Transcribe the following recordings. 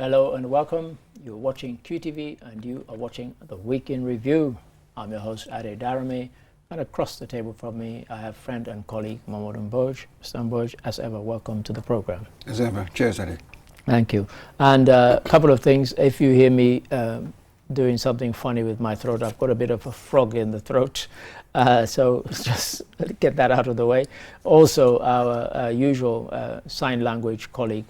Hello and welcome. You're watching QTV and you are watching The Week in Review. I'm your host, Ade Darame, and across the table from me, I have friend and colleague, Mahmoud Mboj. Mr. Mboj, as ever, welcome to the program. As ever. Cheers, Ade. Thank you. And a couple of things. If you hear me doing something funny with my throat, I've got a bit of a frog in the throat. So just get that out of the way. Also, our usual sign language colleague,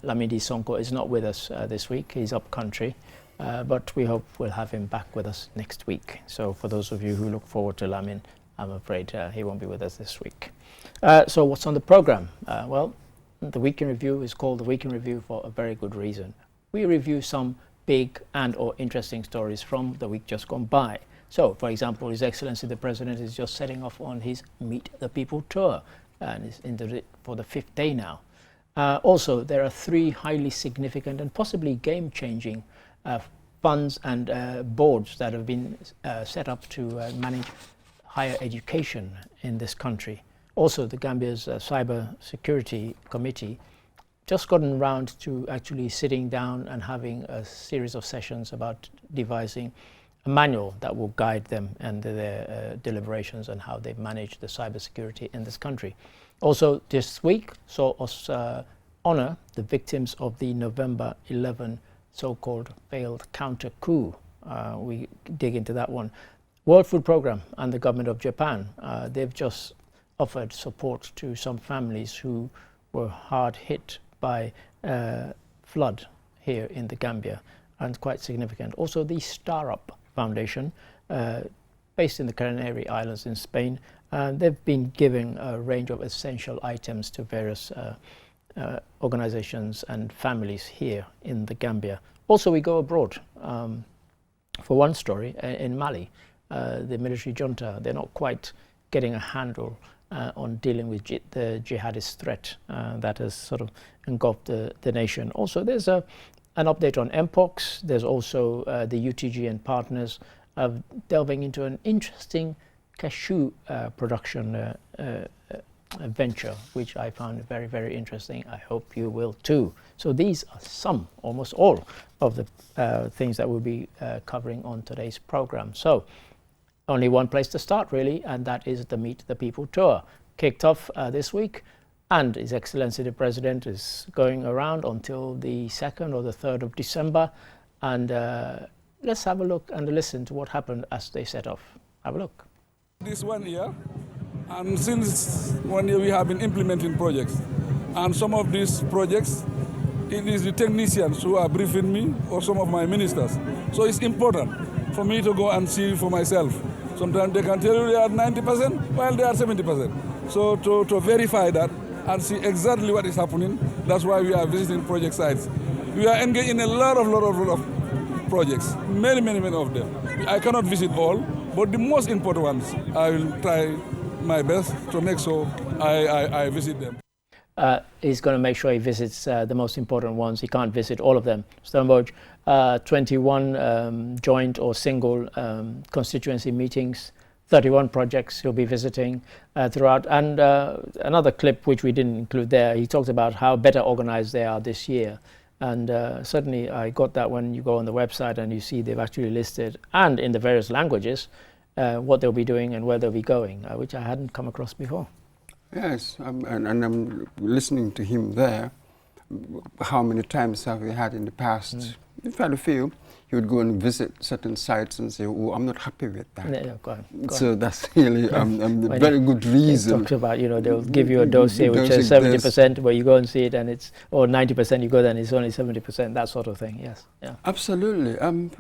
Lamidi Sonko, is not with us this week. He's up country, but we hope we'll have him back with us next week. So for those of you who look forward to Lamin, I'm afraid he won't be with us this week. So what's on the program? Well, the Week in Review is called the Week in Review for a very good reason. We review some big and or interesting stories from the week just gone by. So, for example, His Excellency the President is just setting off on his Meet the People tour, and is for the 5th day now. Also, there are 3 highly significant and possibly game-changing funds and boards that have been set up to manage higher education in this country. Also, the Gambia's Cyber Security Committee just gotten around to actually sitting down and having a series of sessions about devising a manual that will guide them and their deliberations on how they manage the cybersecurity in this country. Also, this week saw us honor the victims of the November 11 so-called failed counter coup. We dig into that one. World Food Programme and the government of Japan, they've just offered support to some families who were hard hit by flood here in the Gambia, and quite significant. Also, the Star Up Foundation, based in the Canary Islands in Spain, they've been giving a range of essential items to various organizations and families here in the Gambia. Also, we go abroad. For one story, in Mali, the military junta, they're not quite getting a handle on dealing with the jihadist threat that has sort of engulfed the nation. Also, there's an update on Mpox. There's also the UTG and partners delving into an interesting cashew production venture, which I found very, very interesting. I hope you will too. So these are almost all of the things that we'll be covering on today's program. So only one place to start, really, and that is the Meet the People tour. Kicked off this week, and His Excellency the President is going around until the 2nd or the 3rd of December. And let's have a look and listen to what happened as they set off. Have a look. This 1 year, and since 1 year we have been implementing projects. And some of these projects, it is the technicians who are briefing me or some of my ministers. So it's important for me to go and see for myself. Sometimes they can tell you they are 90% while they are 70%. So to verify that and see exactly what is happening, that's why we are visiting project sites. We are engaged in a lot of projects, many of them. I cannot visit all, but the most important ones, I will try my best to make sure I visit them. He's going to make sure he visits the most important ones. He can't visit all of them. Stonebridge, 21 joint or single constituency meetings, 31 projects he'll be visiting throughout. And another clip which we didn't include there, he talked about how better organized they are this year. And certainly I got that when you go on the website and you see they've actually listed, and in the various languages, what they'll be doing and where they'll be going, which I hadn't come across before. Yes, and I'm listening to him there. How many times have we had in the past? We've had a few. He would go and visit certain sites and say, "Oh, I'm not happy with that." Yeah, go on. So that's really a very good reason. It talks about, they'll give you a dossier which says 70%, where you go and see it, and it's, or 90%, you go there and it's only 70%, that sort of thing. Yes, yeah. Absolutely.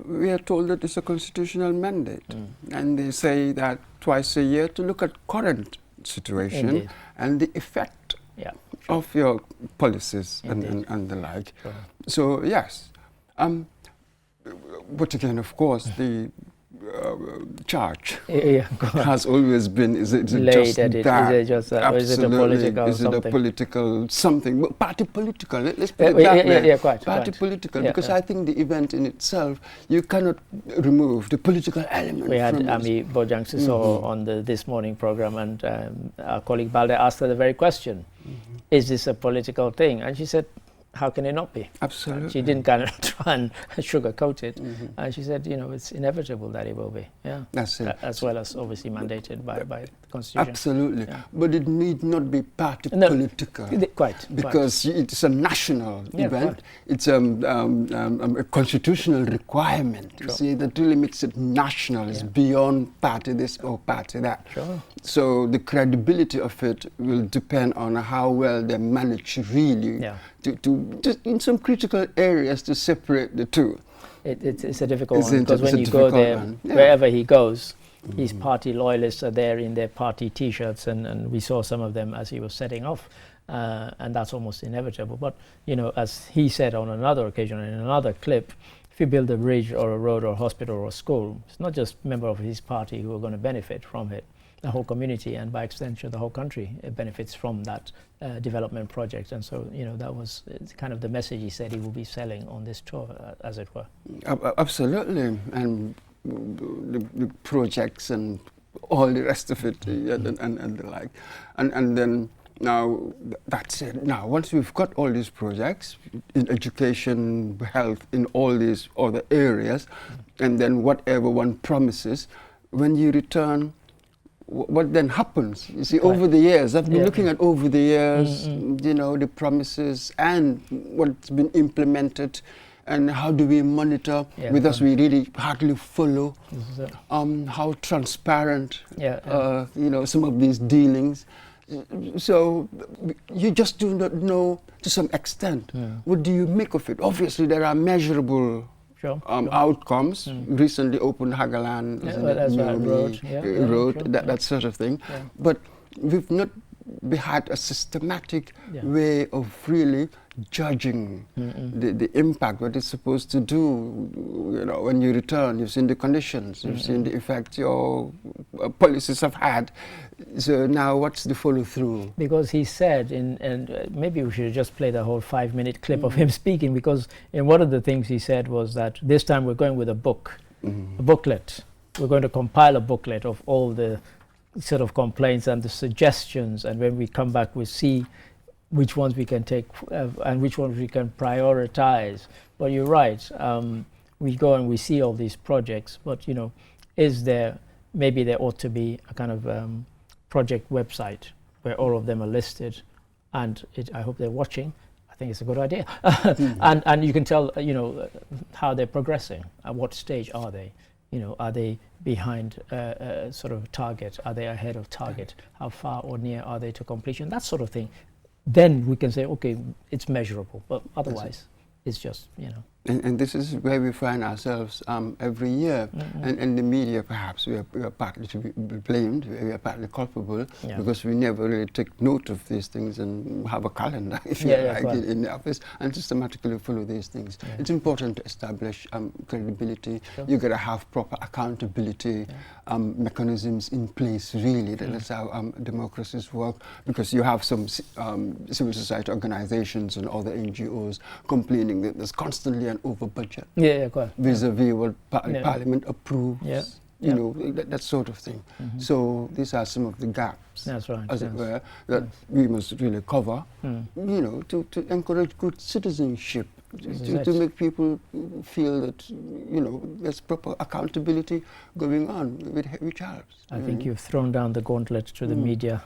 We are told that it's a constitutional mandate, and they say that twice a year to look at current situation. Indeed. And the effect of your policies and the like. Sure. So yes, but again, of course, the charge has always been, is it just that? Is it just that? Or is it a political something? Is it a political something? Well, party political, let's put it that way. Yeah, quite. Party political, because I think the event in itself, you cannot remove the political element. We had Ami Bojang Sissoho on this morning program, and our colleague Balde asked her the very question, is this a political thing? And she said, how can it not be? Absolutely. She didn't kind of try and sugarcoat it. She said, it's inevitable that it will be. Yeah, that's it. As well as obviously mandated by the Constitution. Absolutely. Yeah. But it need not be party No, political. Quite. Because it's a national event. Quite. It's a constitutional requirement. You see, that really makes it national. It's beyond party this or party that. Sure. So the credibility of it will depend on how well they manage really to just in some critical areas to separate the two. It's a difficult one, Isn't it? because when It's a you go difficult there, one. Yeah. wherever he goes, his party loyalists are there in their party T-shirts, and we saw some of them as he was setting off, and that's almost inevitable. But as he said on another occasion in another clip, if you build a bridge or a road or a hospital or a school, it's not just members of his party who are going to benefit from it. The whole community, and by extension the whole country, benefits from that development project. And so that was kind of the message he said he will be selling on this tour, as it were. Absolutely. And the projects and all the rest of it and the like. And then now that's it. Now once we've got all these projects in education, health, in all these other areas, and then whatever one promises, when you return, what then happens? You see, over the years, I've been looking at over the years, the promises and what's been implemented, and how do we monitor? With us, we really hardly follow how transparent, some of these dealings. So you just do not know to some extent. What do you make of it? Obviously, there are measurable outcomes. Recently opened Hagaland, road, that sort of thing. But we've not had a systematic way of really judging the impact, what it's supposed to do. When you return, you've seen the conditions, you've seen the effect your policies have had. So now what's the follow-through? Because he said, and maybe we should just play the whole 5-minute clip of him speaking, because in one of the things he said was that this time we're going with a booklet. We're going to compile a booklet of all the sort of complaints and the suggestions, and when we come back we'll see which ones we can take and which ones we can prioritize. But you're right, we go and we see all these projects, but maybe there ought to be a kind of project website where all of them are listed, and I hope they're watching. I think it's a good idea. And you can tell how they're progressing, at what stage are they. Are they behind sort of target? Are they ahead of target? How far or near are they to completion? That sort of thing. Then we can say, okay, it's measurable. But otherwise, it's just, And this is where we find ourselves every year. And the media, perhaps, we are partly to be blamed, we are partly culpable, because we never really take note of these things and have a calendar, if you like, in the office, and systematically follow these things. It's important to establish credibility. You've got to have proper accountability mechanisms in place, really. That's how democracies work, because you have some civil society organizations and other NGOs complaining that there's constantly an over budget vis-a-vis what Parliament approves, that sort of thing. So these are some of the gaps, as it were, that we must really cover, to encourage good citizenship, to make people feel that, there's proper accountability going on, which helps. I think you've thrown down the gauntlet to the media.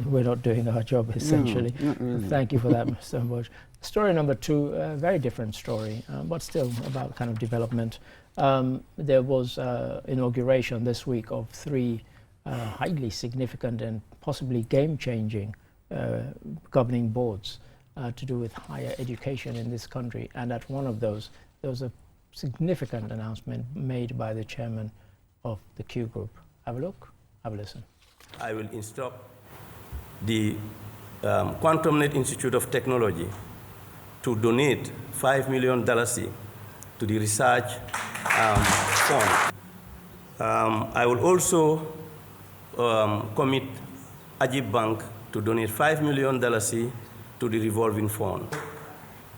We're not doing our job, essentially. No, not really. Thank you for that, Mr. Mboj. Story number 2, a very different story, but still about kind of development. There was inauguration this week of 3 highly significant and possibly game-changing governing boards to do with higher education in this country. And at one of those, there was a significant announcement made by the chairman of the Q Group. Have a look, have a listen. I will instruct the QuantumNet Institute of Technology to donate $5 million to the research fund. I will also commit Ajib Bank to donate $5 million to the revolving fund.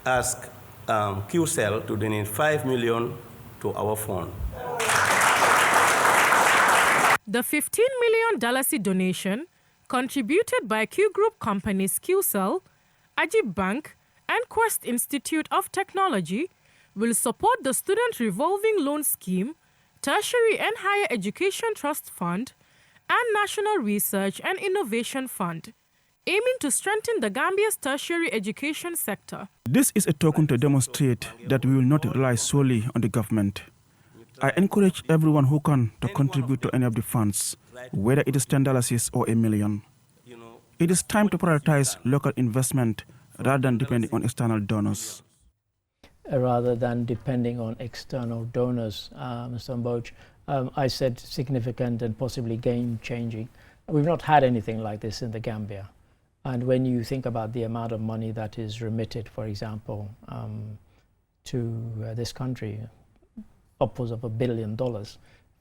Ask QCell to donate $5 million to our fund. The $15 million donation, contributed by Q Group companies QCell, Ajib Bank, and Quest Institute of Technology will support the Student Revolving Loan Scheme, Tertiary and Higher Education Trust Fund, and National Research and Innovation Fund, aiming to strengthen the Gambia's tertiary education sector. This is a token to demonstrate that we will not rely solely on the government. I encourage everyone who can to contribute to any of the funds, whether it is $10 or $1 million. It is time to prioritize local investment rather than depending on external donors. Rather than depending on external donors, Mr. Mboj, I said significant and possibly game-changing. We've not had anything like this in the Gambia. And when you think about the amount of money that is remitted, for example, to this country, upwards of $1 billion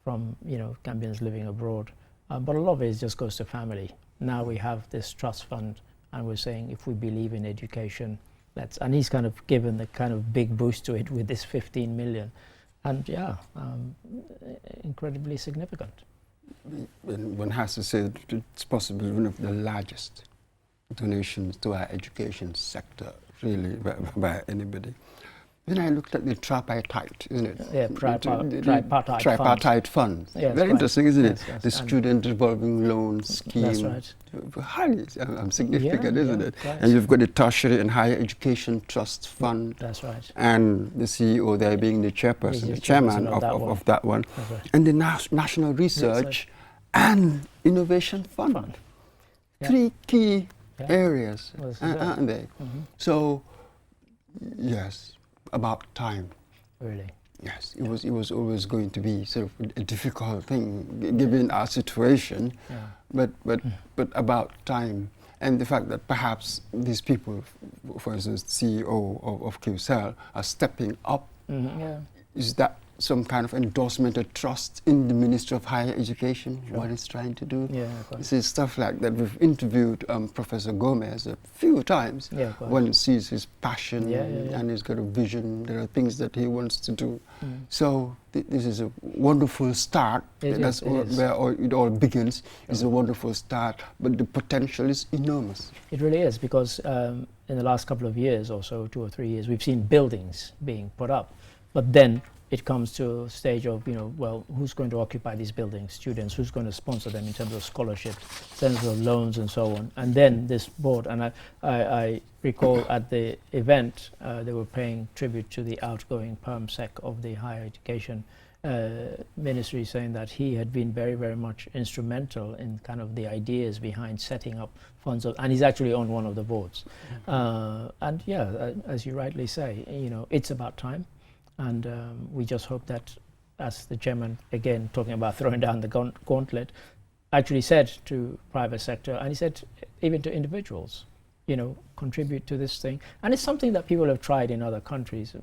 from Gambians living abroad, but a lot of it just goes to family. Now we have this trust fund, and we're saying if we believe in education, and he's kind of given the kind of big boost to it with this 15 million, and incredibly significant. One has to say that it's possibly one of the largest donations to our education sector, really, by anybody. Then I looked at the tripartite, isn't it? Yeah, tripartite fund. Yes, very interesting, isn't it? Yes. The student revolving loan scheme. That's right. Highly significant, isn't it? Right. And you've got the Tertiary and Higher Education Trust Fund. That's right. And the CEO there being the chairperson, the chairman of that one. That's right. And the National Research and Innovation Fund. Yeah. 3 key areas, Well, aren't they? So, yes, about time. Really. Yes, it was always going to be sort of a difficult thing given our situation, but about time, and the fact that perhaps these people, for instance, CEO of QCell, are stepping up. Is that some kind of endorsement or trust in the Ministry of Higher Education, what it's trying to do? This is stuff like that. We've interviewed Professor Gomez a few times. One sees his passion and he's got a vision. There are things that he wants to do. So this is a wonderful start. That's where it all begins. It's a wonderful start, but the potential is enormous. It really is, because in the last couple of years or so, 2 or 3 years, we've seen buildings being put up, but then it comes to a stage of, well, who's going to occupy these buildings? Students, who's going to sponsor them in terms of scholarships, in terms of loans and so on? And then this board, and I recall at the event, they were paying tribute to the outgoing PermSec of the Higher Education Ministry, saying that he had been very, very much instrumental in kind of the ideas behind setting up funds, and he's actually on one of the boards. And as you rightly say, it's about time. And we just hope that, as the chairman, again, talking about throwing down the gauntlet, actually said to private sector, and he said even to individuals, contribute to this thing. And it's something that people have tried in other countries.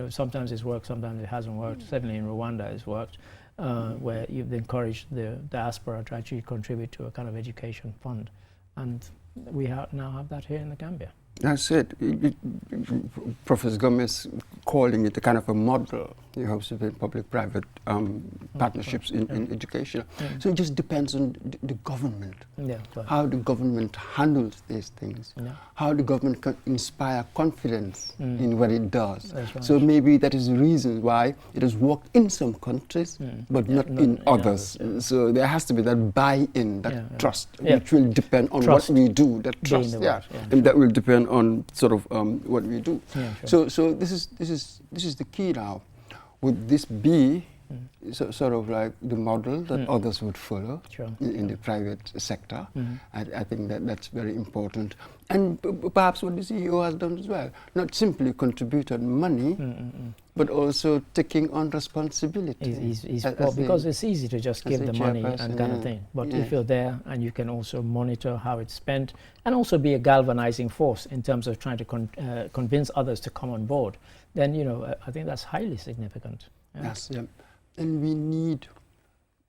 Sometimes it's worked, sometimes it hasn't worked. Certainly in Rwanda it's worked, where you've encouraged the diaspora to actually contribute to a kind of education fund. And we now have that here in the Gambia. That's it. Professor Gomez calling it a kind of a model. He hopes to be public-private partnerships in education. So it just depends on the government, how the government handles these things, how the government can inspire confidence in what it does. Right. So maybe that is the reason why it has worked in some countries, but not in others. So there has to be that buy-in, that trust, which will depend on what we do. That trust, and that will depend on sort of what we do. So this is the key now. Would this be sort of like the model that others would follow in the private sector? I think that's very important. And perhaps what the CEO has done as well, not simply contributed money, but also taking on responsibility. Because it's easy to just give the money and kind of thing. But if you're there and you can also monitor how it's spent, and also be a galvanizing force in terms of trying to convince others to come on board, then I think that's highly significant. Yes, and we need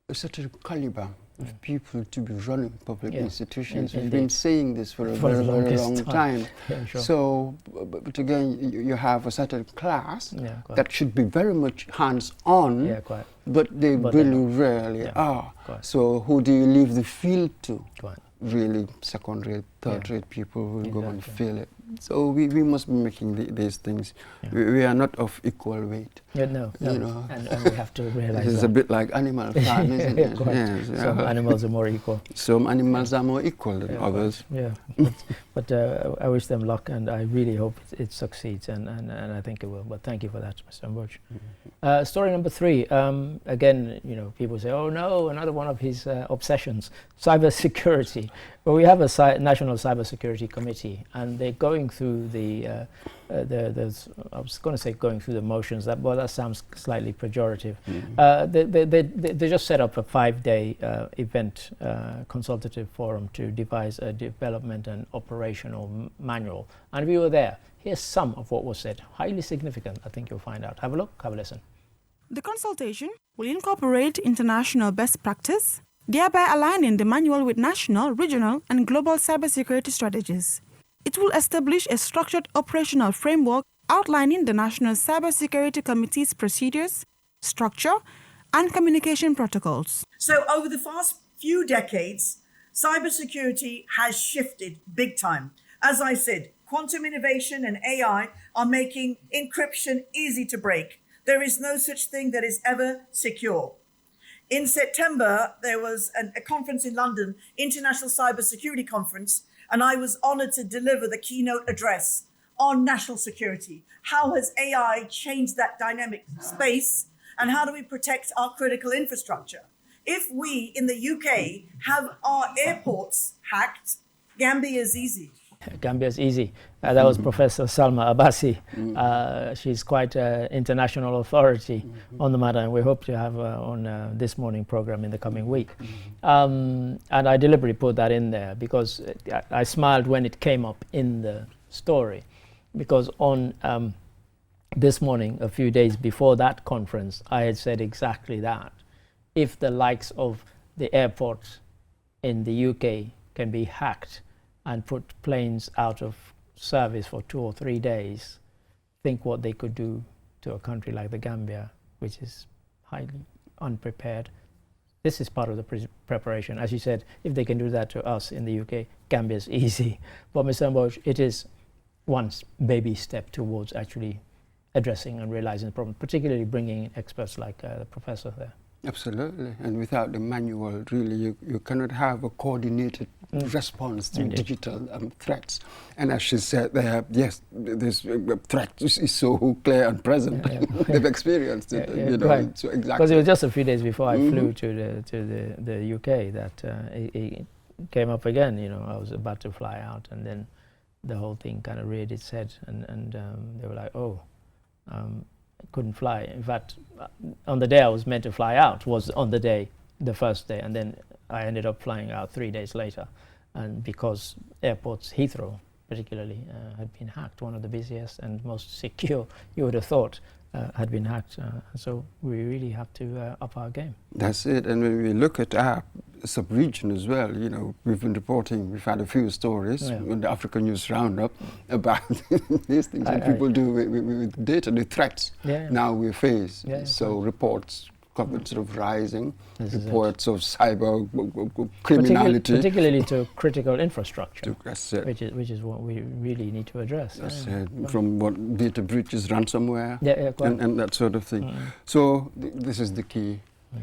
a certain caliber of people to be running public institutions. We've been saying this for a very, very long time. So, but again, you have a certain class that should be very much hands-on, but they really rarely are. So who do you leave the field to? Really second-rate, third-rate people who will go and fill it. So we must be making these things. Yeah. We are not of equal weight. Yeah, no, You know. and we have to realize It's that. a bit like Animal Farm, isn't it? Quite. Yes, Some animals are more equal. Some animals are more equal than Yeah, others. Yeah, but I wish them luck, and I really hope it succeeds, and I think it will. But thank you for that, Mr. Mboj. Story number 3. Again, you know, people say, "Oh no, another one of his obsessions: cybersecurity." Well, we have a National Cybersecurity Committee, and they're going through the I was going to say going through the motions. That sounds slightly pejorative. They just set up a 5-day event consultative forum to devise a development and operational manual, and we were there. Here's some of what was said. Highly significant, I think you'll find out. Have a look, have a listen. The consultation will incorporate international best practice, thereby aligning the manual with national, regional, and global cybersecurity strategies. It will establish a structured operational framework outlining the National Cybersecurity Committee's procedures, structure, and communication protocols. So over the past few decades, cybersecurity has shifted big time. As I said, quantum innovation and AI are making encryption easy to break. There is no such thing that is ever secure. In September, there was a conference in London, International Cybersecurity Conference, and I was honored to deliver the keynote address on national security. How has AI changed that dynamic space, and how do we protect our critical infrastructure? If we in the UK have our airports hacked, Gambia is easy. Gambia is easy. That was Professor Salma Abbasi. She's quite an international authority on the matter, and we hope to have her on this morning program in the coming week. And I deliberately put that in there because I smiled when it came up in the story, because on this morning, a few days before that conference, I had said exactly that. If the likes of the airports in the UK can be hacked and put planes out of service for 2 or 3 days, think what they could do to a country like the Gambia, which is highly unprepared. This is part of the preparation. As you said, if they can do that to us in the UK, Gambia is easy. But Mr. Mboj, it is one baby step towards actually addressing and realizing the problem, particularly bringing in experts like the professor there. Absolutely, and without the manual, really, you cannot have a coordinated response to digital threats. And as she said there, yes, this threat is so clear and present. They've experienced it, you know. Right. So exactly. Because it was just a few days before I flew to the UK that it came up again. You know, I was about to fly out, and then the whole thing kind of reared its head, and they were like, oh. Couldn't fly. In fact, on the day I was meant to fly out was on the first day, and then I ended up flying out 3 days later, and because airports, Heathrow particularly, had been hacked, one of the busiest and most secure, you would have thought, had been hacked. So we really have to up our game. That's it. And when we look at our sub-region as well, you know, we've had a few stories on the African News Roundup about these things that people do with data, the threats now we face. So reports sort of rising, reports of cyber criminality. Particularly to critical infrastructure, that's it. which is what we really need to address. That's it. From what data breaches, ransomware, quite. and that sort of thing. So this is the key.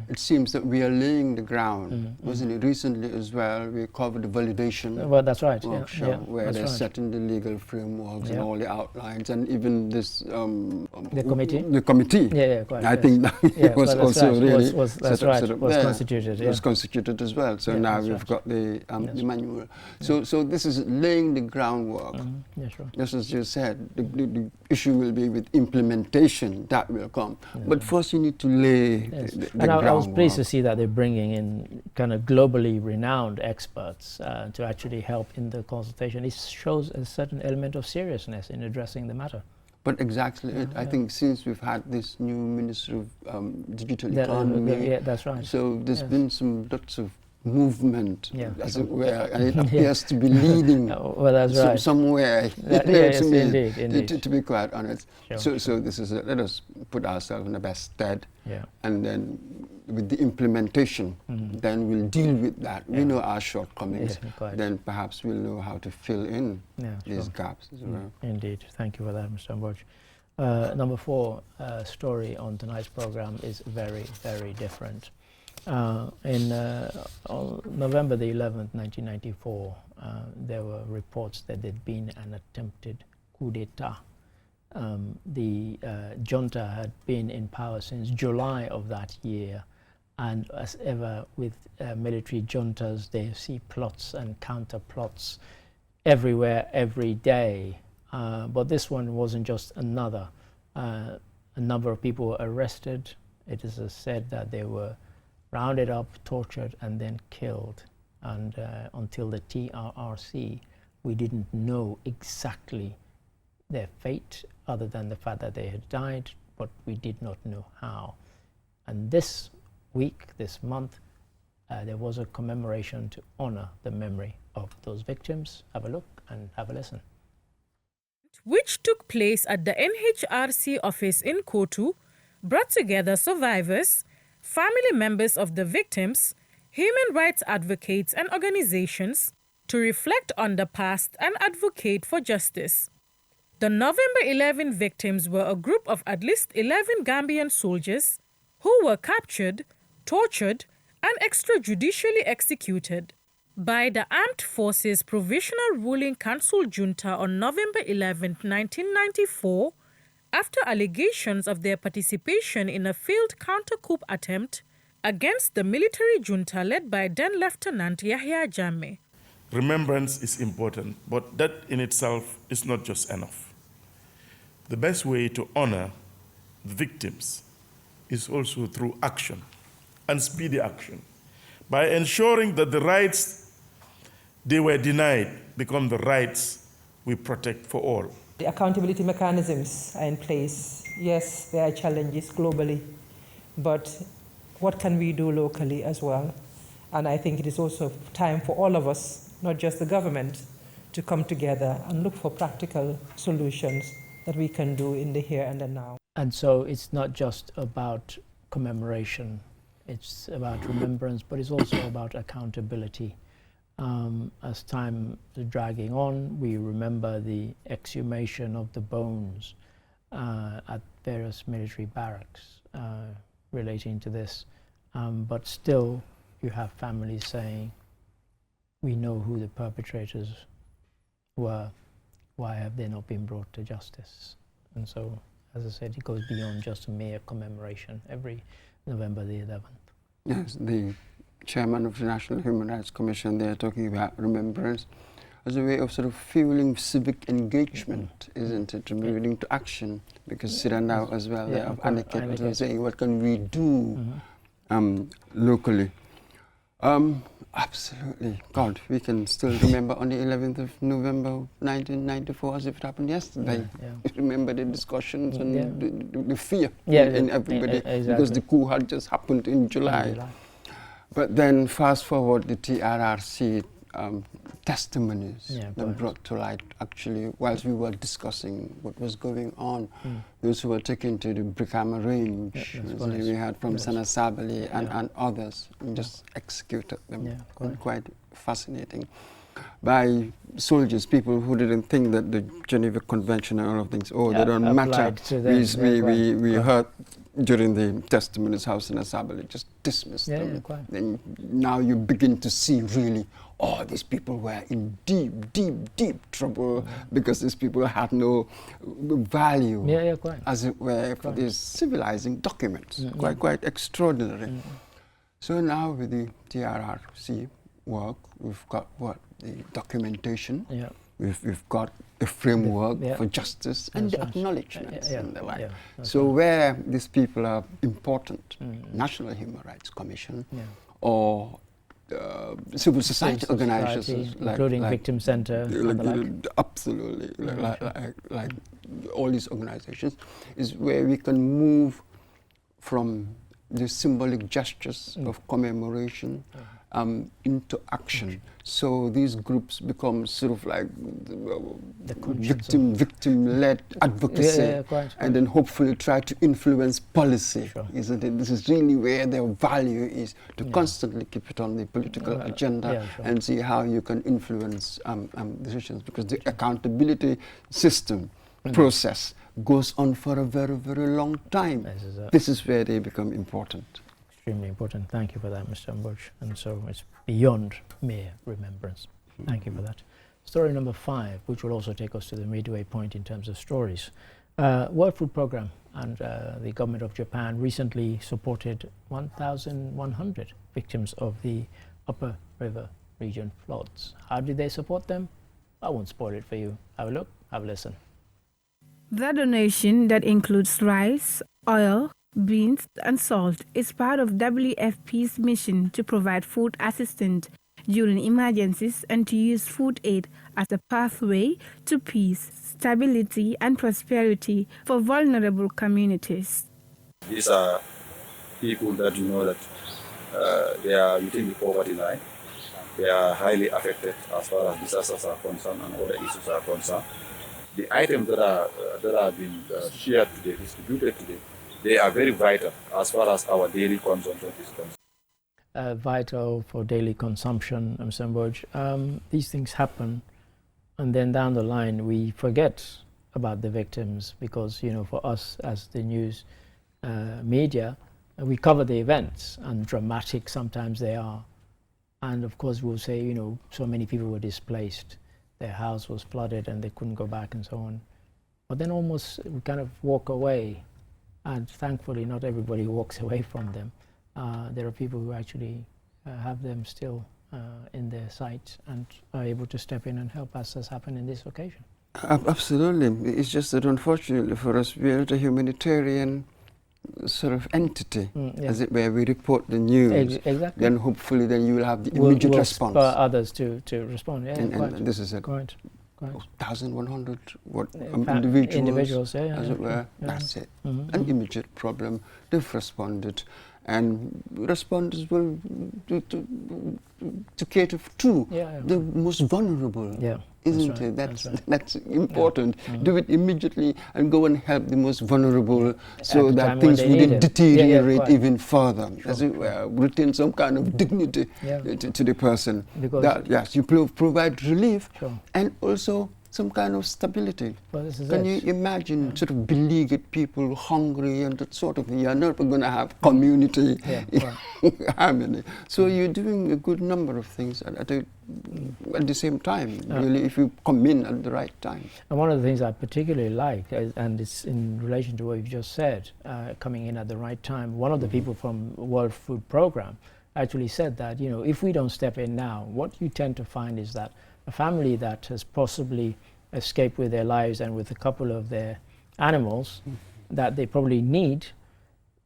It seems that we are laying the ground, wasn't it? Recently as well, we covered the validation well, that's right. workshop, where they're setting the legal frameworks and all the outlines, and even this the committee. The committee. Quite. I think that was also really was constituted. It was constituted as well. So now we've got the manual. So this is laying the groundwork. Just as you said, the issue will be with implementation that will come. But first, you need to lay the groundwork. I was pleased to see that they're bringing in kind of globally renowned experts to actually help in the consultation. It shows a certain element of seriousness in addressing the matter. But exactly it. I think since we've had this new Minister of Digital Economy, that's right. So there's been some lots of movement, Yeah, as sure. it were, and it appears to be leading Well, that's right. somewhere. Yes, to me, indeed. To be quite honest. Sure, So this is let us put ourselves in the best stead, Yeah. and then with the implementation, then we'll deal with that. We know our shortcomings. Yeah, quite. Then perhaps we'll know how to fill in Yeah, these sure. gaps as well. Indeed. Thank you for that, Mr. Amborch. Number 4 story on tonight's program is very, very different. On November the 11th, 1994, there were reports that there'd been an attempted coup d'etat. The junta had been in power since July of that year, and as ever with military juntas, they see plots and counter plots everywhere, every day. But this one wasn't just another. A number of people were arrested. It is said that they were rounded up, tortured, and then killed. And until the TRRC, we didn't know exactly their fate, other than the fact that they had died, but we did not know how. And this week, this month, there was a commemoration to honor the memory of those victims. Have a look and have a listen. Which took place at the NHRC office in Kotu, brought together survivors, family members of the victims, human rights advocates and organizations to reflect on the past and advocate for justice. The November 11 victims were a group of at least 11 Gambian soldiers who were captured, tortured, and extrajudicially executed by the Armed Forces Provisional Ruling Council junta on November 11, 1994, after allegations of their participation in a failed counter-coup attempt against the military junta led by then Lieutenant Yahya Jammeh. Remembrance is important, but that in itself is not just enough. The best way to honor the victims is also through action, and speedy action, by ensuring that the rights they were denied become the rights we protect for all. The accountability mechanisms are in place. Yes, there are challenges globally, but what can we do locally as well? And I think it is also time for all of us, not just the government, to come together and look for practical solutions that we can do in the here and the now. And so it's not just about commemoration, it's about remembrance, but it's also about accountability. As time is dragging on, we remember the exhumation of the bones at various military barracks relating to this. But still, you have families saying, we know who the perpetrators were, why have they not been brought to justice? And so, as I said, it goes beyond just a mere commemoration every November the 11th. Yes, the chairman of the National Human Rights Commission, they're talking about remembrance as a way of sort of fueling civic engagement, isn't it? Moving to action, because Sira now as well, they have advocates saying, what can we do locally? Absolutely. God, we can still remember on the 11th of November 1994 as if it happened yesterday. Remember the discussions and the fear in everybody, because the coup had just happened in July. But then fast forward the TRRC testimonies that brought to light, actually, whilst we were discussing what was going on, those who were taken to the Brikama range, we had from Sana Sabali and others, and just executed them. Quite fascinating. By soldiers, people who didn't think that the Geneva Convention and all of things, they don't matter. We heard during the testimonies how Sana Sabali just dismissed them. Then now you begin to see really, these people were in deep trouble because these people had no value, as it were, for these civilizing documents. Quite extraordinary. So now with the TRRC work, we've got the documentation. We've got a framework for justice and the acknowledgements and the like. So where these people are important, National Human Rights Commission or civil society organizations, including Victim Center, absolutely, like all these organizations, is where we can move from the symbolic gestures of commemoration into action. So these groups become sort of like victim-led advocacy, and then hopefully try to influence policy, isn't it? This is really where their value is, to constantly keep it on the political agenda and see how you can influence decisions, because the accountability system process goes on for a very, very long time. This is where they become important. Extremely important. Thank you for that, Mr. Mboj. And so it's beyond mere remembrance. Thank you for that. Story number 5, which will also take us to the midway point in terms of stories. World Food Programme and the government of Japan recently supported 1,100 victims of the Upper River region floods. How did they support them? I won't spoil it for you. Have a look, have a listen. The donation, that includes rice, oil, beans and salt, is part of WFP's mission to provide food assistance during emergencies and to use food aid as a pathway to peace, stability and prosperity for vulnerable communities. These are people that you know that they are within the poverty line. They are highly affected as far as disasters are concerned and other issues are concerned. The items that are being shared today, distributed today, they are very vital as far as our daily consumption is concerned. Vital for daily consumption, Mr. Mboj. These things happen, and then down the line we forget about the victims, because, you know, for us as the news media, we cover the events, and dramatic sometimes they are. And of course we'll say, you know, so many people were displaced, their house was flooded and they couldn't go back and so on. But then almost we kind of walk away. And thankfully, not everybody walks away from them. There are people who actually have them still in their sight and are able to step in and help, as has happened in this occasion. Absolutely. It's just that unfortunately for us, we are not a humanitarian sort of entity, as it were. We report the news. Exactly. Then hopefully then you will have the immediate response. For others to respond. Yeah, and this is it. Quite. 1,100 individuals, as it were. That's it. An immediate problem. They've responded, and responders will to cater to the most vulnerable. Isn't it? That's important. Do it immediately and go and help the most vulnerable, so that things wouldn't deteriorate even further. As it were, retain some kind of dignity to the person. That, yes, you provide relief and also some kind of stability. Can you imagine sort of beleaguered people, hungry and that sort of thing? You're not going to have community harmony. So you're doing a good number of things at the same time, really, if you come in at the right time. And one of the things I particularly like, and it's in relation to what you've just said, coming in at the right time, one of the people from World Food Programme actually said that, you know, if we don't step in now, what you tend to find is that a family that has possibly escaped with their lives and with a couple of their animals that they probably need,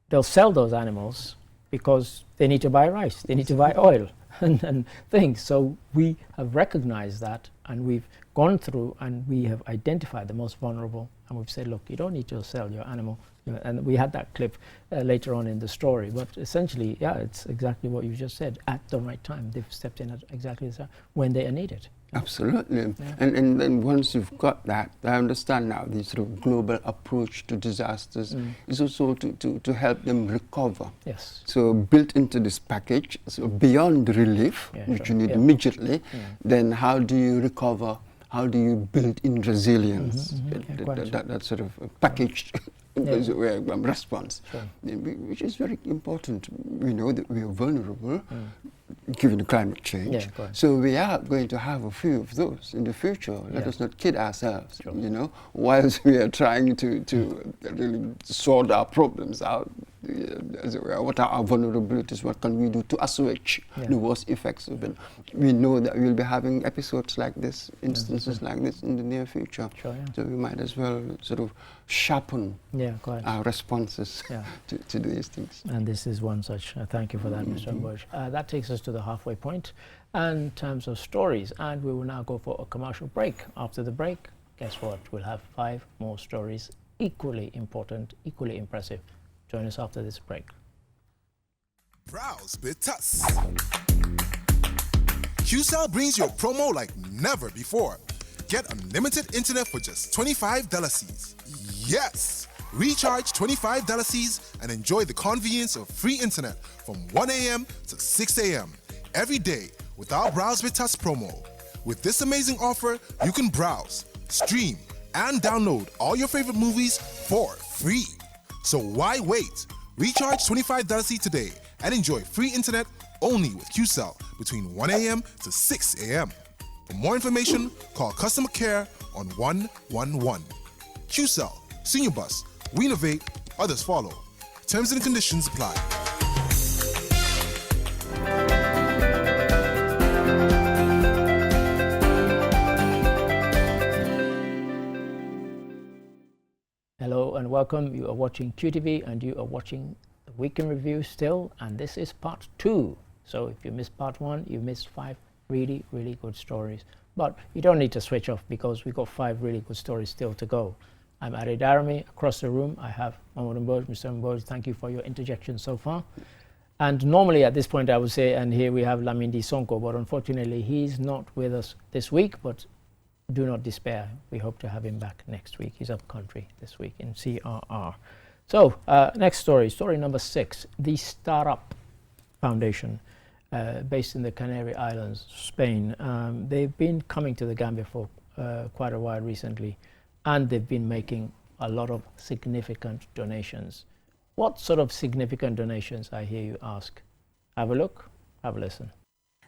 they'll sell those animals because they need to buy rice, they need to buy oil and things. So we have recognized that, and we've gone through and we have identified the most vulnerable, and we've said, look, you don't need to sell your animal. And we had that clip later on in the story, but essentially, it's exactly what you just said. At the right time, they've stepped in at exactly the time when they are needed. Absolutely. And then once you've got that, I understand now the sort of global approach to disasters is also to help them recover. Yes. So built into this package, so beyond relief, which you need immediately, then how do you recover? How do you build in resilience? That sort of packaged response, which is very important. We know that we are vulnerable given the climate change. So we are going to have a few of those in the future. Let us not kid ourselves, you know, whilst we are trying to really sort our problems out. As it were, what are our vulnerabilities? What can we do to assuage the worst effects of it? We know that we'll be having episodes like this, instances like this in the near future. So we might as well sort of sharpen our responses to these things. And this is one such. Thank you for that, Mr. Mboj. That takes us to the halfway point in terms of stories, and we will now go for a commercial break. After the break, guess what? We'll have 5 more stories, equally important, equally impressive. Join us after this break. Browse with us. QCell brings you a promo like never before. Get unlimited internet for just $25. Yes! Recharge $25 and enjoy the convenience of free internet from 1 a.m. to 6 a.m. every day with our Browse with Us promo. With this amazing offer, you can browse, stream, and download all your favorite movies for free. So why wait? Recharge $25 today and enjoy free internet only with QCell between 1 a.m. to 6 a.m. For more information, call customer care on 111. QCell, Senior Bus, we innovate, others follow. Terms and conditions apply. Hello and welcome. You are watching QTV and you are watching the Week in Review still, and this is part 2. So if you missed part 1, you missed 5 really, really good stories. But you don't need to switch off because we've got 5 really good stories still to go. I'm Ari Darami. Across the room, I have Mohamed Mboj. Mr. Mboj, thank you for your interjection so far. And normally at this point I would say, and here we have Lamindi Sonko, but unfortunately he's not with us this week, but do not despair. We hope to have him back next week. He's up country this week in CRR. So next story, story number 6, the Startup Foundation, based in the Canary Islands, Spain. They've been coming to the Gambia for quite a while recently, and they've been making a lot of significant donations. What sort of significant donations, I hear you ask? Have a look, have a listen.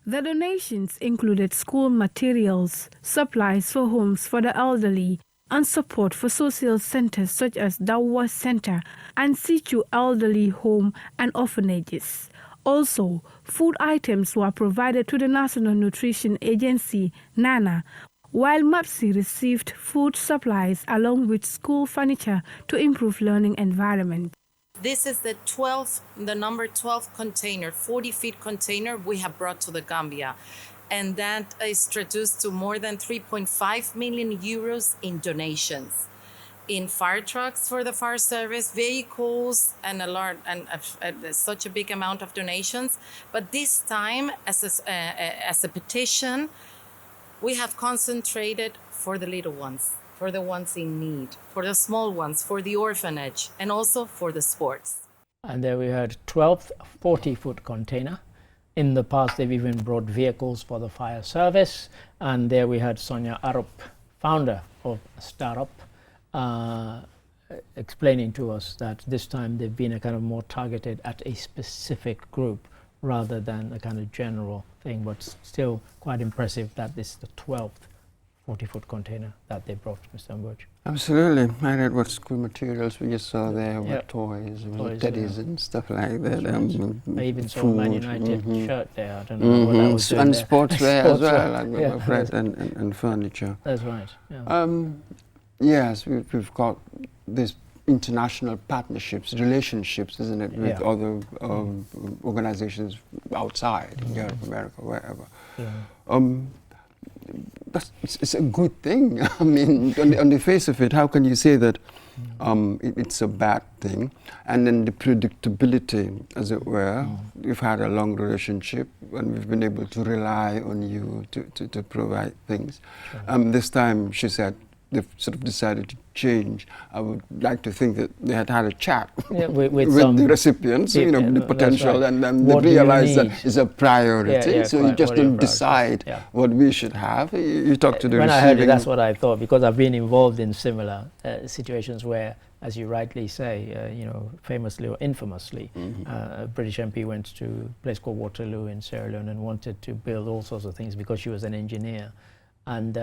The donations included school materials, supplies for homes for the elderly, and support for social centers such as Dawa Center and Situ Elderly Home and Orphanages. Also, food items were provided to the National Nutrition Agency, NANA, while MAPSI received food supplies along with school furniture to improve learning environment. This is the number 12 container, 40-feet container we have brought to the Gambia. And that is reduced to more than 3.5 million euros in donations. In fire trucks for the fire service, vehicles, and such a big amount of donations. But this time, as a petition, we have concentrated for the little ones, for the ones in need, for the small ones, for the orphanage, and also for the sports. And there we had 12th 40-foot container. In the past, they've even brought vehicles for the fire service. And there we had Sonia Arup, founder of Startup, explaining to us that this time they've been a kind of more targeted at a specific group rather than a kind of general thing, but still quite impressive that this is the 12th 40-foot container that they brought, Mr. Mboj. Absolutely. I read what school materials we just saw there, with toys, with teddies and stuff like that. I even saw a Man United shirt there. I don't know what that was doing and there. sportswear as well, like right, and furniture. That's right. Yeah. Yes, we've got this international partnerships, relationships, isn't it, with other organizations outside, in Europe, America, wherever. It's a good thing. I mean, on the face of it, how can you say that it's a bad thing? And then the predictability, as it were. We've had a long relationship and we've been able to rely on you to provide things. This time, she said, they've sort of decided to change. I would like to think that they had a chat with the recipients, the potential, and then they realized that it's a priority. So you just don't decide what we should have. You talk to the When I heard it, that's what I thought, because I've been involved in similar situations where, as you rightly say, famously or infamously, a British MP went to a place called Waterloo in Sierra Leone and wanted to build all sorts of things because she was an engineer. And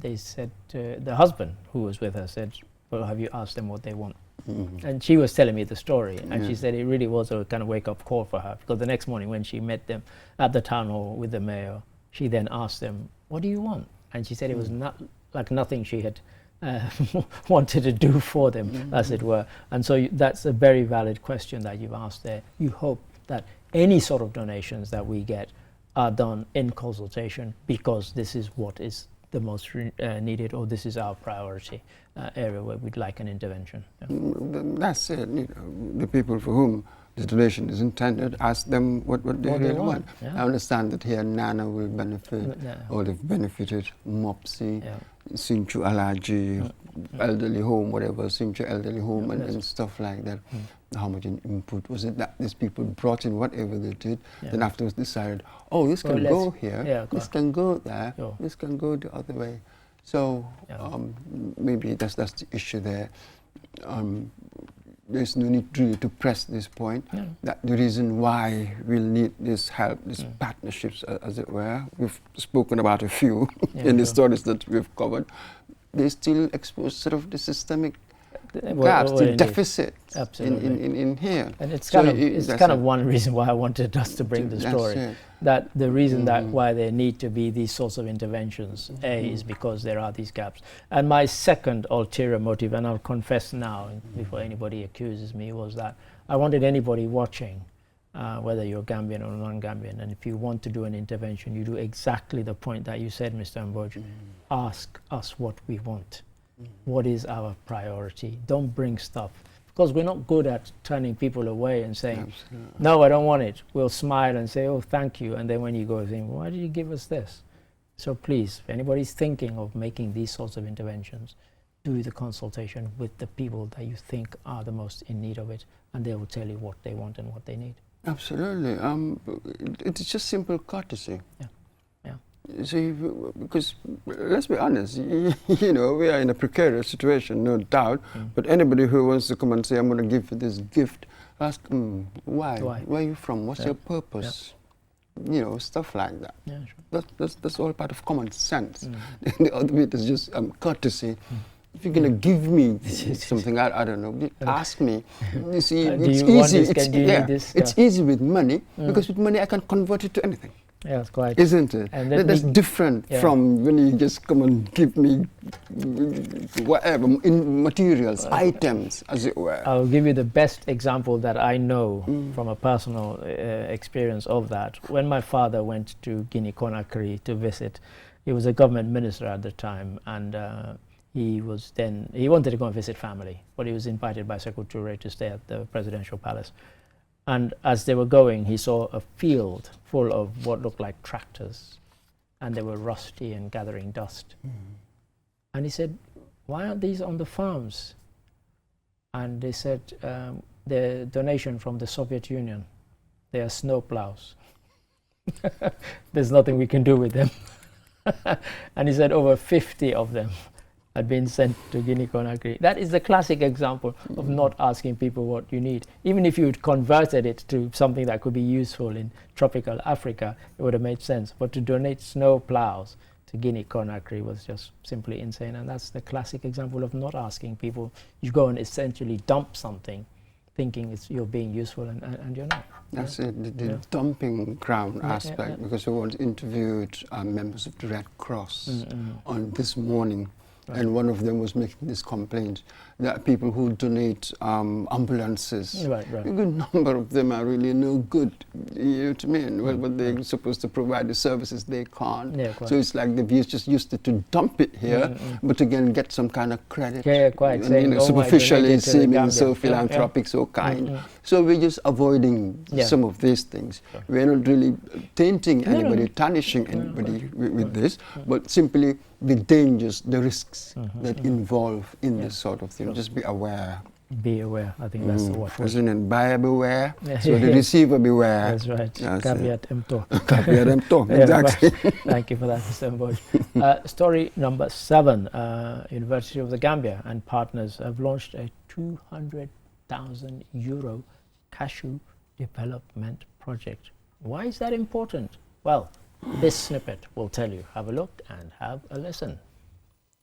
they said, the husband who was with her said, well, have you asked them what they want? And she was telling me the story, and she said it really was a kind of wake-up call for her, because the next morning when she met them at the town hall with the mayor, she then asked them, what do you want? And she said it was not like nothing she had wanted to do for them, as it were. And so that's a very valid question that you've asked there. You hope that any sort of donations that we get are done in consultation, because this is what is the most needed, or this is our priority area where we'd like an intervention. That's it. The people for whom the donation is intended, ask them what they What they really want, want. yeah. I understand that here Nana will benefit, Yeah. or they've benefited, Mopsy, Yeah. Sinchu Alaji, elderly home, whatever, Sinchu elderly home, and stuff like that. How much in input was it that these people brought in whatever they did, then afterwards decided, oh, this Well, can let's- go here, yeah, this can go there, Sure. this can go the other way. So maybe that's the issue there. There's no need really to press this point. Yeah. That the reason why we'll need this help, these partnerships, as it were. We've spoken about a few in the stories that we've covered. They still expose sort of the systemic gaps, the deficits in here. And it's So kind of one reason why I wanted us to bring the That's story. it. That the reason that why there need to be these sorts of interventions, is because there are these gaps. And my second ulterior motive, and I'll confess now before anybody accuses me, was that I wanted anybody watching, whether you're Gambian or non-Gambian, and if you want to do an intervention, you do exactly the point that you said, Mr. Mboj. Ask us what we want. What is our priority? Don't bring stuff. Because we're not good at turning people away and saying, no, I don't want it. We'll smile and say, oh, thank you. And then when you go, think, why did you give us this? So please, if anybody's thinking of making these sorts of interventions, do the consultation with the people that you think are the most in need of it, and they will tell you what they want and what they need. Absolutely. It's just simple courtesy. Yeah. See, because let's be honest, you know, we are in a precarious situation, no doubt. But anybody who wants to come and say, I'm going to give you this gift, ask, why? Where are you from? What's your purpose? You know, stuff like that. Yeah, sure. That's all part of common sense. The other bit is just courtesy. If you're going to give me something, I don't know, ask me. You see, it's easy. It's easy with money, because with money I can convert it to anything. Yeah, it's quite. Isn't it? And that's different from when you just come and give me whatever, in materials, items, as it were. I'll give you the best example that I know from a personal experience of that. When my father went to Guinea-Conakry to visit, he was a government minister at the time, and he wanted to go and visit family, but he was invited by Sekou Touré to stay at the presidential palace. And as they were going, he saw a field full of what looked like tractors, and they were rusty and gathering dust. And he said, why aren't these on the farms? And they said, the donation from the Soviet Union. They are snow plows. There's nothing we can do with them. And he said over 50 of them had been sent to Guinea-Conakry. That is the classic example of not asking people what you need. Even if you'd converted it to something that could be useful in tropical Africa, it would have made sense. But to donate snow plows to Guinea-Conakry was just simply insane. And that's the classic example of not asking people. You go and essentially dump something, thinking you're being useful, and you're not. That's it, the dumping ground aspect, because we once interviewed members of the Red Cross on This Morning. And one of them was making this complaint that people who donate ambulances, a good number of them are really no good. You know what I mean? Well, but they're supposed to provide the services, they can't. So it's like they've just used it to dump it here, but again get some kind of credit. Quite. And, saying, you know, superficially seeming so Gambia. philanthropic, so kind. So we're just avoiding some of these things. We're not really tainting anybody, tarnishing anybody with this, but simply the dangers, the risks that involve in this sort of thing. Just be aware. Be aware. I think that's the word. Isn't it? Buyer beware, so the receiver beware. That's right. Caveat emptor. Caveat emptor, exactly. Thank you for that, Mr. Mboj. Story number 7. University of the Gambia and partners have launched a €200,000 cashew development project. Why is that important? Well, this snippet will tell you. Have a look and have a listen.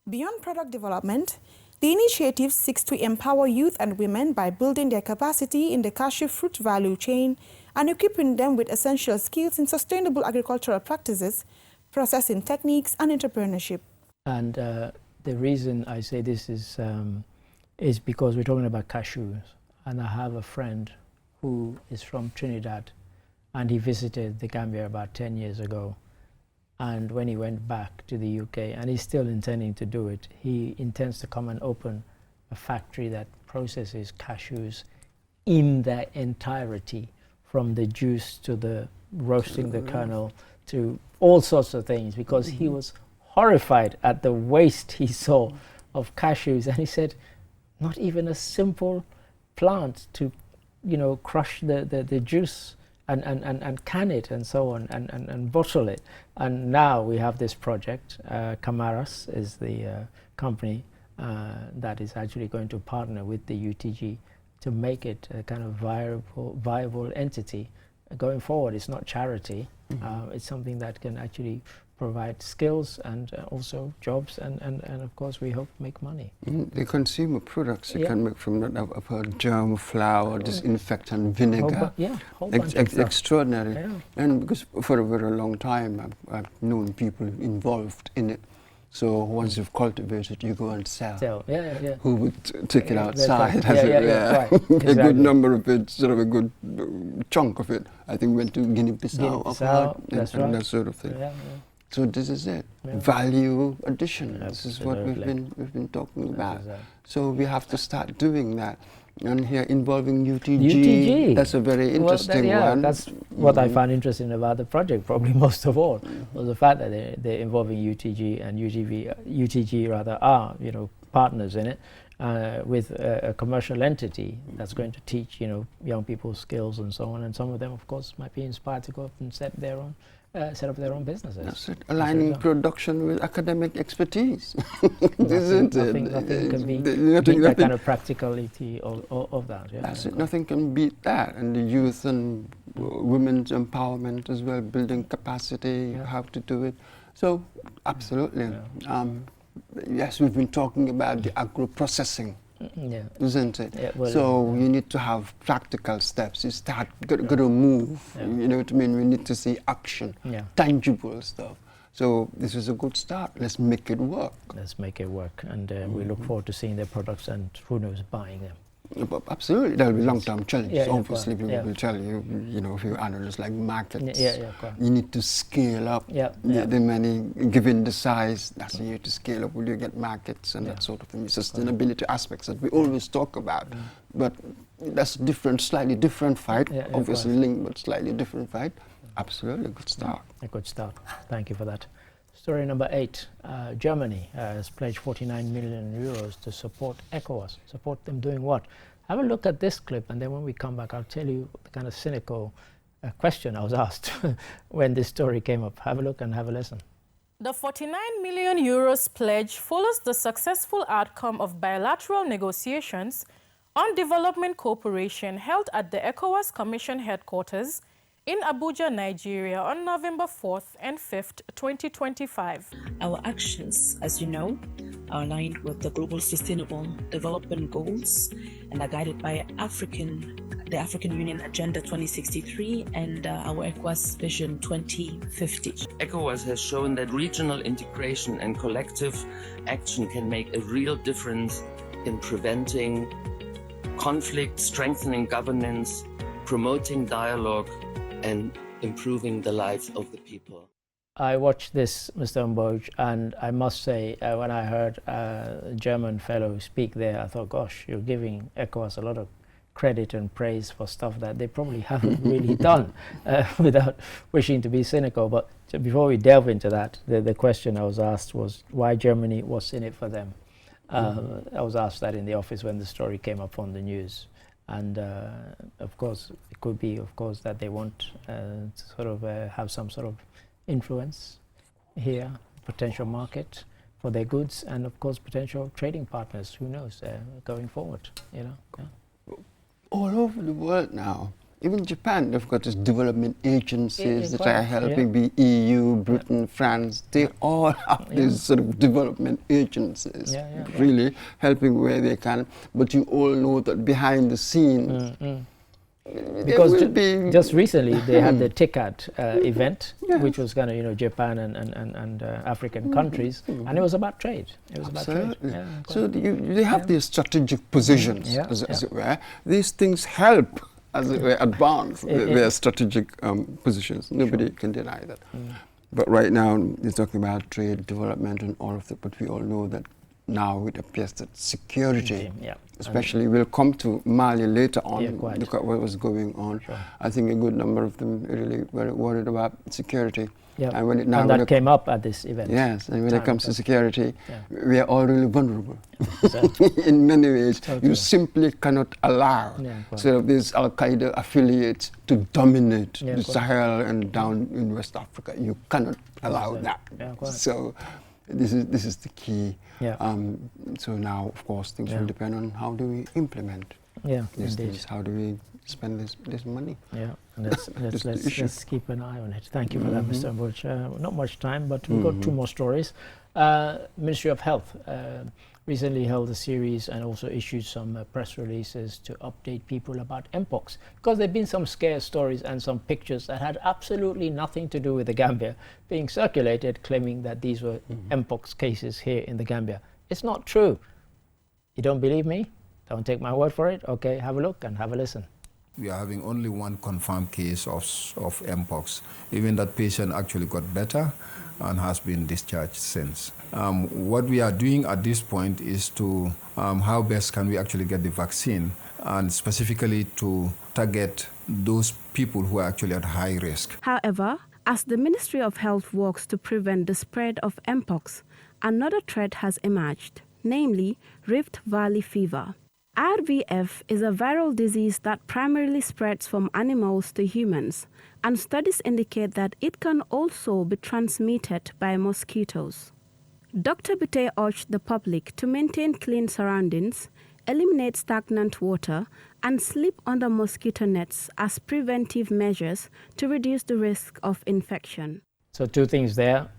Beyond product development, the initiative seeks to empower youth and women by building their capacity in the cashew fruit value chain and equipping them with essential skills in sustainable agricultural practices, processing techniques, and entrepreneurship. And the reason I say this is because we're talking about cashews, and I have a friend who is from Trinidad, and he visited the Gambia about 10 years ago. And when he went back to the UK, and he's still intending to do it, he intends to come and open a factory that processes cashews in their entirety, from the juice to the roasting the kernel to all sorts of things, because he was horrified at the waste he saw of cashews, and he said, not even a simple plant to, you know, crush the juice and can it and so on and bottle it. And now we have this project. Camaras is the company that is actually going to partner with the UTG to make it a kind of viable entity going forward. It's not charity. It's something that can actually provide skills and also jobs and of course we hope make money. The consumer products you can make from that, I've heard germ, flour, disinfectant, vinegar. Extraordinary. Yeah. And because for a very long time I've known people involved in it. So once you've cultivated, you go and sell. Who would take it outside? Right. A Exactly. good number of it, sort of a good chunk of it, I think went to Guinea-Bissau, and that sort of thing. So this is it. Value addition. This is what we've been talking about. So we have to start doing that. And here involving UTG. That's a very interesting one. That's what I found interesting about the project, probably most of all, was the fact that they're involving UTG and UTG rather are, you know, partners in it with a commercial entity that's going to teach, you know, young people skills and so on. And some of them, of course, might be inspired to go up and set up their own businesses. That's it. Aligning production with academic expertise. Nothing can beat that kind of practicality of that. Yeah. That's it. Nothing can beat that. And the youth and women's empowerment as well, building capacity, how to do it. So, absolutely. Yes, we've been talking about the agro-processing. Isn't it? So you need to have practical steps. You got to move. You know what I mean? We need to see action, tangible stuff. So this is a good start. Let's make it work. Let's make it work, and we look forward to seeing their products and who knows, buying them. Absolutely, there'll be long-term challenges. Obviously, people will tell you, you know, if you analyze like markets, you need to scale up the money, given the size. That's you need to scale up. Will you get markets and that sort of thing? Sustainability aspects that we always talk about, but that's different, slightly different fight. Obviously linked, but slightly different fight. Absolutely, a good start. A good start. Thank you for that. Story number 8, Germany has pledged 49 million euros to support ECOWAS. Support them doing what? Have a look at this clip, and then when we come back, I'll tell you the kind of cynical question I was asked when this story came up. Have a look and have a listen. The 49 million euros pledge follows the successful outcome of bilateral negotiations on development cooperation held at the ECOWAS Commission headquarters in Abuja, Nigeria on November 4th and 5th, 2025. Our actions, as you know, are aligned with the Global Sustainable Development Goals and are guided by the African Union Agenda 2063 and our ECOWAS Vision 2050. ECOWAS has shown that regional integration and collective action can make a real difference in preventing conflict, strengthening governance, promoting dialogue, and improving the lives of the people. I watched this, Mr. Mboj, and I must say, when I heard a German fellow speak there, I thought, gosh, you're giving ECOWAS a lot of credit and praise for stuff that they probably haven't really done, without wishing to be cynical. But before we delve into that, the question I was asked was why Germany, what's in it for them? I was asked that in the office when the story came up on the news. And of course, it could be, of course, that they want to sort of have some sort of influence here, potential market for their goods, and of course, potential trading partners. Who knows, going forward, you know. Yeah. All over the world now, even Japan, they've got these development agencies that are helping the EU, Britain, France. They all have these sort of development agencies, really helping where they can. But you all know that behind the scenes, because just recently they had the TICAD event, which was kind of, you know, Japan and African countries, and it was about trade. It was about trade. Yeah, so they have these strategic positions, as it were. These things help, as it were, advance their strategic positions. Nobody can deny that. But right now, they're talking about trade, development, and all of that. But we all know that now it appears that security, Okay, yeah. especially, will come to Mali later on, Yeah, quite. look at what was going on. Sure. I think a good number of them really were worried about security. Yeah. And when it, and that came up at this event. Yes, and when it comes to security, Yeah. we are all really vulnerable. Exactly. In many ways, Totally. you simply cannot allow Yeah, quite. sort of these Al-Qaeda affiliates to dominate Yeah, the quite. Sahel and down in West Africa. You cannot allow Exactly. that. Yeah, quite. So this is the key. Yeah. So now, of course, things Yeah. will depend on how do we implement Yeah, these indeed. things. How do we spend this money? Yeah, That's the issue. let's keep an eye on it. Thank you for that, Mr. Butch. Not much time, but we've got two more stories. Ministry of Health recently held a series and also issued some press releases to update people about Mpox, because there have been some scare stories and some pictures that had absolutely nothing to do with the Gambia being circulated, claiming that these were Mpox cases here in the Gambia. It's not true. You don't believe me? Don't take my word for it. Okay, have a look and have a listen. We are having only one confirmed case of Mpox. Even that patient actually got better and has been discharged since. What we are doing at this point is to how best can we actually get the vaccine, and specifically to target those people who are actually at high risk. However, as the Ministry of Health works to prevent the spread of Mpox, another threat has emerged, namely Rift Valley fever. RVF is a viral disease that primarily spreads from animals to humans, and studies indicate that it can also be transmitted by mosquitoes. Dr. Bute urged the public to maintain clean surroundings, eliminate stagnant water, and sleep under mosquito nets as preventive measures to reduce the risk of infection. So two things there.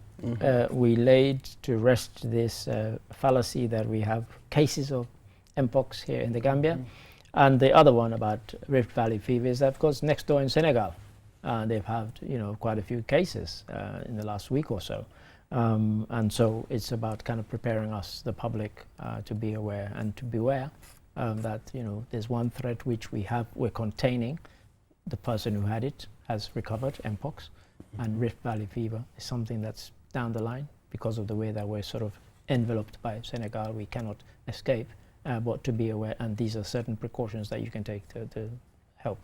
We laid to rest this fallacy that we have cases of Mpox here in the Gambia. And the other one about Rift Valley fever is that, of course, next door in Senegal, they've had quite a few cases in the last week or so. And so it's about kind of preparing us, the public, to be aware and to beware that there's one threat which we're containing. The person who had it has recovered, Mpox, and Rift Valley fever is something that's down the line because of the way that we're sort of enveloped by Senegal. We cannot escape, but to be aware, and these are certain precautions that you can take to help.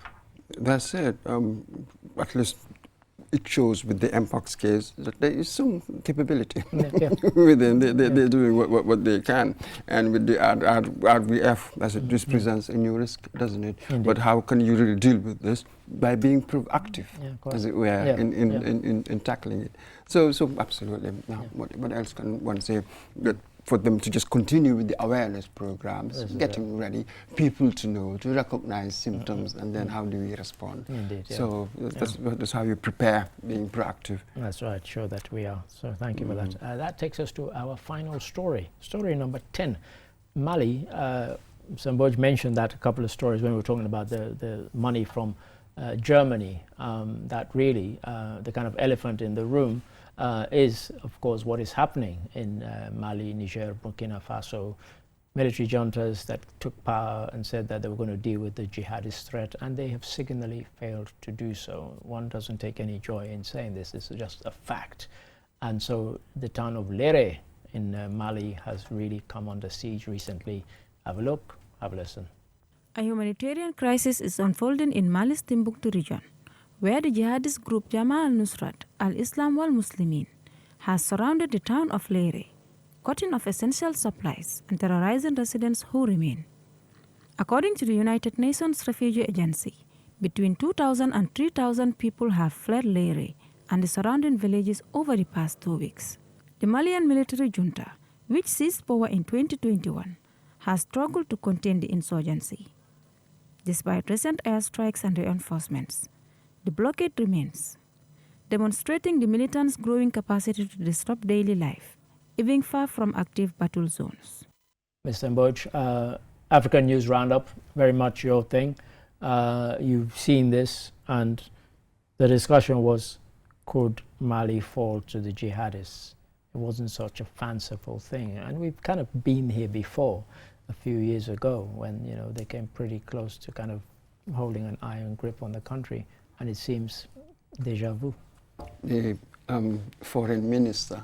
That's it. At least it shows with the Mpox case that there is some capability within. They're doing what they can. And with the RVF, as it just presents a new risk, doesn't it? Indeed. But how can you really deal with this? By being proactive, as it were, in tackling it. So absolutely. Now, what else can one say? That for them to just continue with the awareness programs, getting ready, people to know, to recognize symptoms, and then how do we respond? Indeed, yeah. So that's how you prepare, being proactive. That's right, sure that we are. So thank you for that. That takes us to our final story. Story number 10. Mali, Samboj mentioned that a couple of stories when we were talking about the money from Germany, that really the kind of elephant in the room is, of course, what is happening in Mali, Niger, Burkina Faso, military juntas that took power and said that they were going to deal with the jihadist threat, and they have signally failed to do so. One doesn't take any joy in saying this. This is just a fact. And so the town of Lere in Mali has really come under siege recently. Have a look, have a listen. A humanitarian crisis is unfolding in Mali's Timbuktu region, where the jihadist group Jama al-Nusrat al-Islam wal-Muslimin has surrounded the town of Lere, cutting off essential supplies and terrorizing residents who remain. According to the United Nations Refugee Agency, between 2,000 and 3,000 people have fled Lere and the surrounding villages over the past 2 weeks. The Malian military junta, which seized power in 2021, has struggled to contain the insurgency. Despite recent airstrikes and reinforcements, the blockade remains, demonstrating the militants' growing capacity to disrupt daily life, even far from active battle zones. Mr. Mboj, African News Roundup, very much your thing. You've seen this, and the discussion was, could Mali fall to the jihadists? It wasn't such a fanciful thing, and we've kind of been here before a few years ago when they came pretty close to kind of holding an iron grip on the country, and it seems deja vu. The foreign minister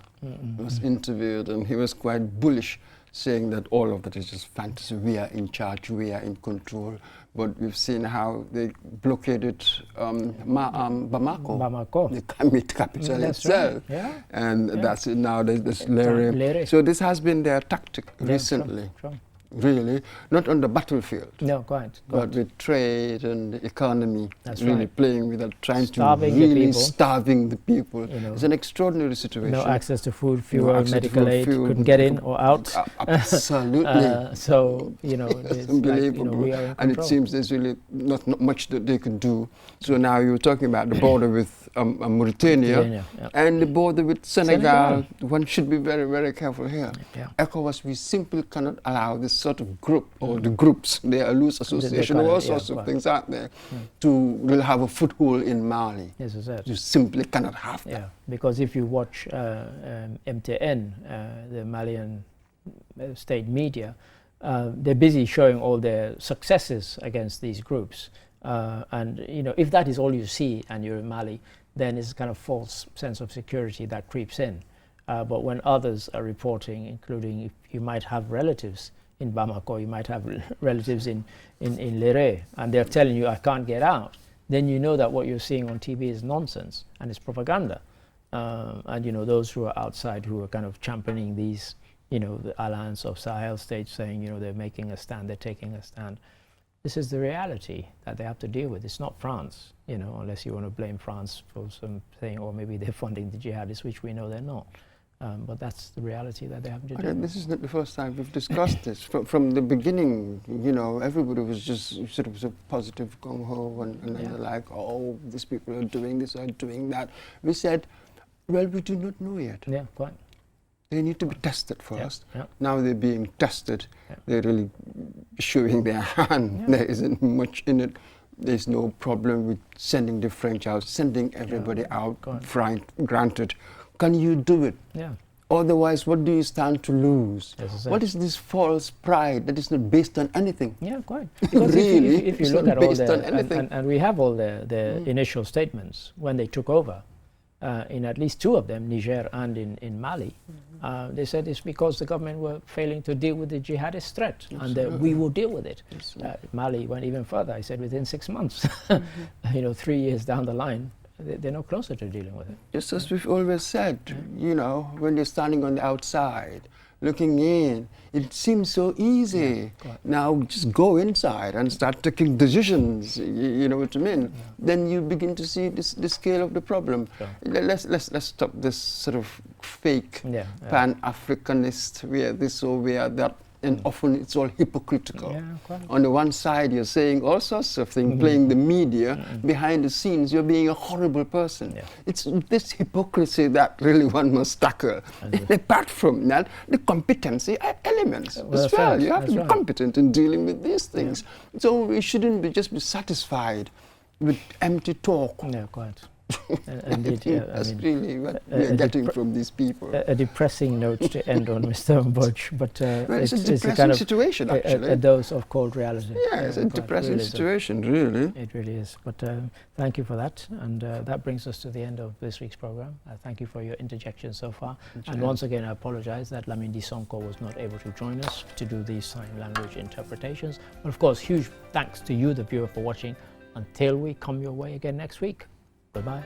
was interviewed, and he was quite bullish saying that all of that is just fantasy. We are in charge, we are in control. But we've seen how they blockaded Bamako, the capital That's itself. right. Yeah. And Yeah. that's it now, there's Lere. So this has been their tactic recently. True. Really, not on the battlefield. No, quite. But with trade and the economy, That's really right. playing with that, trying Starving to the really people. starving the people. You know, it's an extraordinary situation. No access to food, No fuel, access to medical food, aid, fuel, couldn't get in or out. Absolutely. So, you know, it's it's unbelievable. like, we are in and it control. seems there's really not much that they can do. So now you're talking about the border with Mauritania yeah. and the border with Senegal. One should be very, very careful here. Yeah. ECOWAS, we simply cannot allow this sort of group or the groups, there are loose association, all sorts of things out there, to really have a foothold in Mali. Yes, it's that. You simply cannot have that. Yeah, because if you watch MTN, the Malian state media, they're busy showing all their successes against these groups. And you know, if that is all you see and you're in Mali, then it's a kind of false sense of security that creeps in. But when others are reporting, including if you might have relatives in Bamako, you might have relatives in Lere, and they're telling you, I can't get out, then you know that what you're seeing on TV is nonsense and it's propaganda. And you know, those who are outside who are kind of championing these, you know, the alliance of Sahel states, saying, you know, they're making a stand, they're taking a stand. This is the reality that they have to deal with. It's not France, you know, unless you want to blame France for something, or maybe they're funding the jihadists, which we know they're not. But that's the reality that they have to deal with. This is not the first time we've discussed this. From the beginning, you know, everybody was just sort of so positive, gung-ho, and they're like, oh, these people are doing this or doing that. We said, well, we do not know yet. Yeah, quite. They need to be tested first. Yeah. Now they're being tested. They're really showing their hand. There isn't much in it. There's no problem with sending the French out, sending everybody out, granted. Can you do it? Yeah. Otherwise, what do you stand to lose? Yes, What is this false pride that is not based on anything? Yeah, quite. Because really, if you it's look not at all based on the, anything. and we have all the initial statements when they took over, in at least two of them, Niger and in Mali, they said it's because the government were failing to deal with the jihadist threat, and we will deal with it. Mali went even further. I said within 6 months, you know, 3 years down the line, they're no closer to dealing with it. Just as we've always said, you know, when you're standing on the outside, looking in, it seems so easy. Now just go inside and start taking decisions, you know what I mean? Then you begin to see the scale of the problem. Let's stop this sort of fake Pan-Africanist, we are this or we are that, and often it's all hypocritical. On the one side, you're saying all sorts of things, playing the media. Behind the scenes, you're being a horrible person. It's this hypocrisy that really one must tackle. And apart from that, the competency elements as well. You have to be competent in dealing with these things. So we shouldn't just be satisfied with empty talk. Yeah, quite. Indeed, yeah. That's really what we're getting from these people. A depressing note to end on, Mr. Budge, but well, it's a depressing kind of situation, actually. A dose of cold reality. Yeah, it's a depressing situation, really. It really is. But thank you for that, and that brings us to the end of this week's program. Thank you for your interjection so far. And once again, I apologize that Lamindi Sonko was not able to join us to do these sign language interpretations. But of course, huge thanks to you, the viewer, for watching. Until we come your way again next week. Bye-bye.